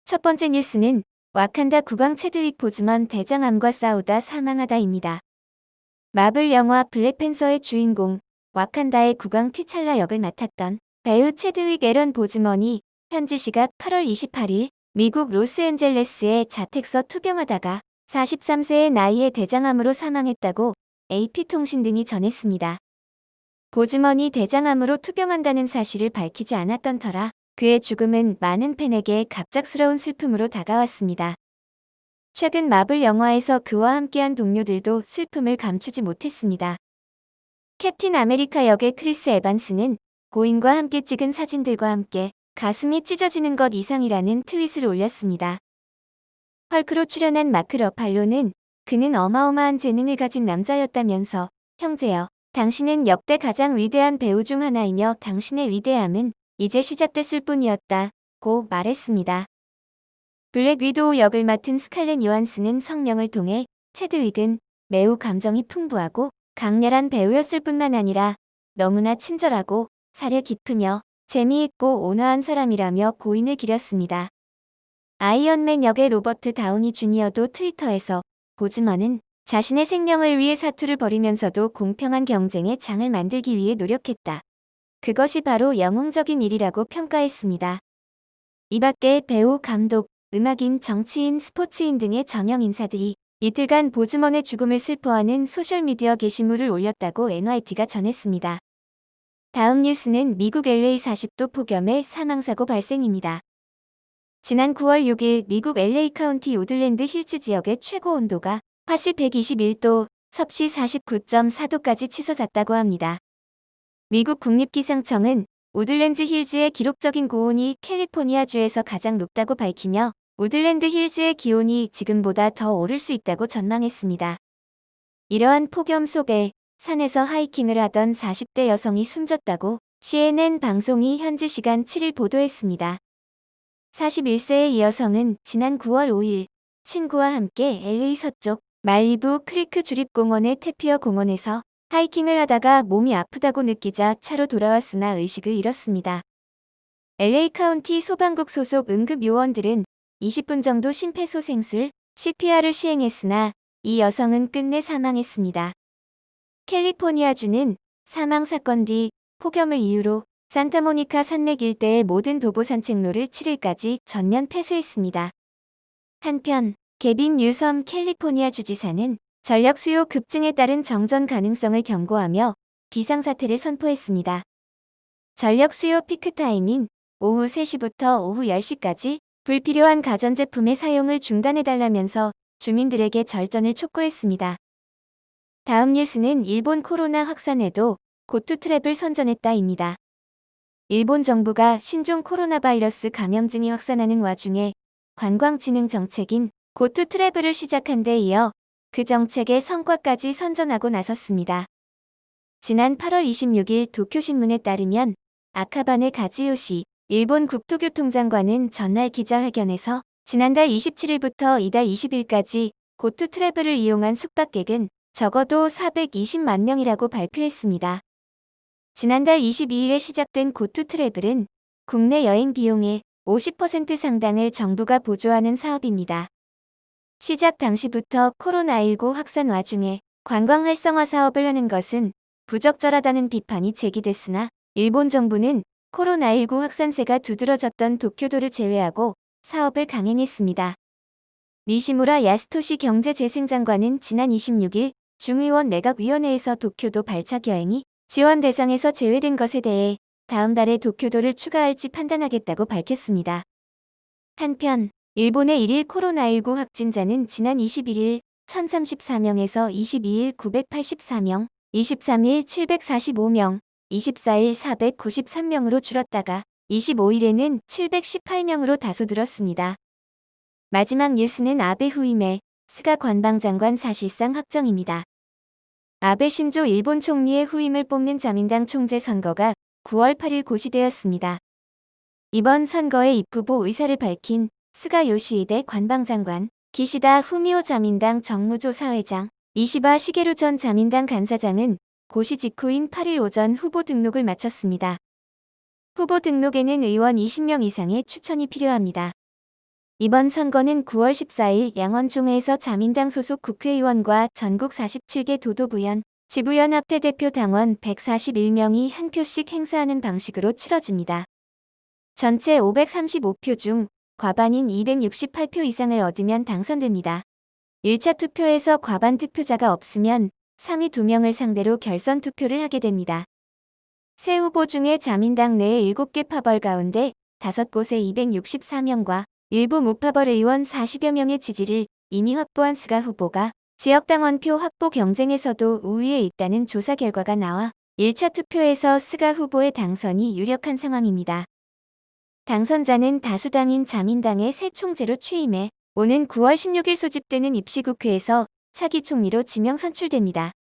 첫 번째 뉴스는 와칸다 국왕 체드윅 보즈먼 대장암과 싸우다 사망하다입니다. 마블 영화 블랙팬서의 주인공 와칸다의 국왕 티찰라 역을 맡았던 배우 체드윅 앨런 보즈먼이 현지 시각 8월 28일 미국 로스앤젤레스의 자택서 투병하다가 43세의 나이에 대장암으로 사망했다고 AP통신 등이 전했습니다. 보즈먼이 대장암으로 투병한다는 사실을 밝히지 않았던 터라 그의 죽음은 많은 팬에게 갑작스러운 슬픔으로 다가왔습니다. 최근 마블 영화에서 그와 함께한 동료들도 슬픔을 감추지 못했습니다. 캡틴 아메리카 역의 크리스 에반스는 고인과 함께 찍은 사진들과 함께 가슴이 찢어지는 것 이상이라는 트윗을 올렸습니다. 헐크로 출연한 마크 러팔로는 그는 어마어마한 재능을 가진 남자였다면서 형제여, 당신은 역대 가장 위대한 배우 중 하나이며 당신의 위대함은 이제 시작됐을 뿐이었다고 말했습니다. 블랙 위도우 역을 맡은 스칼렛 요한슨은 성명을 통해 체드윅은 매우 감정이 풍부하고 강렬한 배우였을 뿐만 아니라 너무나 친절하고 사려 깊으며 재미있고 온화한 사람이라며 고인을 기렸습니다. 아이언맨 역의 로버트 다우니 주니어도 트위터에서 보즈먼은 자신의 생명을 위해 사투를 벌이면서도 공평한 경쟁의 장을 만들기 위해 노력했다. 그것이 바로 영웅적인 일이라고 평가했습니다. 이 밖에 배우, 감독, 음악인, 정치인, 스포츠인 등의 저명 인사들이 이틀간 보즈먼의 죽음을 슬퍼하는 소셜미디어 게시물을 올렸다고 NYT가 전했습니다. 다음 뉴스는 미국 LA 40도 폭염의 사망사고 발생입니다. 지난 9월 6일 미국 LA 카운티 우들랜드 힐즈 지역의 최고 온도가 화씨 121도, 섭씨 49.4도까지 치솟았다고 합니다. 미국 국립기상청은 우들랜드 힐즈의 기록적인 고온이 캘리포니아주에서 가장 높다고 밝히며 우들랜드 힐즈의 기온이 지금보다 더 오를 수 있다고 전망했습니다. 이러한 폭염 속에 산에서 하이킹을 하던 40대 여성이 숨졌다고 CNN 방송이 현지 시간 7일 보도했습니다. 41세의 이 여성은 지난 9월 5일 친구와 함께 LA 서쪽 말리부 크리크 주립공원의 테피어 공원에서 하이킹을 하다가 몸이 아프다고 느끼자 차로 돌아왔으나 의식을 잃었습니다. LA 카운티 소방국 소속 응급요원들은 20분 정도 심폐소생술 CPR을 시행했으나 이 여성은 끝내 사망했습니다. 캘리포니아주는 사망 사건 뒤 폭염을 이유로 산타모니카 산맥 일대의 모든 도보 산책로를 7일까지 전면 폐쇄했습니다. 한편 개빈 뉴섬 캘리포니아 주지사는 전력 수요 급증에 따른 정전 가능성을 경고하며 비상사태를 선포했습니다. 전력 수요 피크타임인 오후 3시부터 오후 10시까지 불필요한 가전제품의 사용을 중단해달라면서 주민들에게 절전을 촉구했습니다. 다음 뉴스는 일본 코로나 확산에도 고투 트랩을 선전했다입니다. 일본 정부가 신종 코로나 바이러스 감염증이 확산하는 와중에 관광진흥 정책인 고투 트래블을 시작한 데 이어 그 정책의 성과까지 선전하고 나섰습니다. 지난 8월 26일 도쿄신문에 따르면 아카바네 가지요시 일본 국토교통장관은 전날 기자회견에서 지난달 27일부터 이달 20일까지 고투 트래블을 이용한 숙박객은 적어도 420만 명이라고 발표했습니다. 지난달 22일에 시작된 고투 트래블은 국내 여행 비용의 50% 상당을 정부가 보조하는 사업입니다. 시작 당시부터 코로나19 확산 와중에 관광 활성화 사업을 하는 것은 부적절하다는 비판이 제기됐으나 일본 정부는 코로나19 확산세가 두드러졌던 도쿄도를 제외하고 사업을 강행했습니다. 니시무라 야스토시 경제재생장관은 지난 26일 중의원 내각위원회에서 도쿄도 발착 여행이 지원 대상에서 제외된 것에 대해 다음 달에 도쿄도를 추가할지 판단하겠다고 밝혔습니다. 한편 일본의 1일 코로나19 확진자는 지난 21일 1034명에서 22일 984명, 23일 745명, 24일 493명으로 줄었다가 25일에는 718명으로 다소 늘었습니다. 마지막 뉴스는 아베 후임의 스가 관방장관 사실상 확정입니다. 아베 신조 일본 총리의 후임을 뽑는 자민당 총재 선거가 9월 8일 고시되었습니다. 이번 선거에 입후보 의사를 밝힌 스가 요시히데 관방장관, 기시다 후미오 자민당 정무조사회장, 이시바 시게루 전 자민당 간사장은 고시 직후인 8일 오전 후보 등록을 마쳤습니다. 후보 등록에는 의원 20명 이상의 추천이 필요합니다. 이번 선거는 9월 14일 양원총회에서 자민당 소속 국회의원과 전국 47개 도도부연, 지부연합회 대표 당원 141명이 한 표씩 행사하는 방식으로 치러집니다. 전체 535표 중 과반인 268표 이상을 얻으면 당선됩니다. 1차 투표에서 과반 득표자가 없으면 상위 2명을 상대로 결선 투표를 하게 됩니다. 새 후보 중에 자민당 내 7개 파벌 가운데 5곳의 264명과 일부 무파벌 의원 40여 명의 지지를 이미 확보한 스가 후보가 지역당원표 확보 경쟁에서도 우위에 있다는 조사 결과가 나와 1차 투표에서 스가 후보의 당선이 유력한 상황입니다. 당선자는 다수당인 자민당의 새 총재로 취임해 오는 9월 16일 소집되는 입시국회에서 차기 총리로 지명 선출됩니다.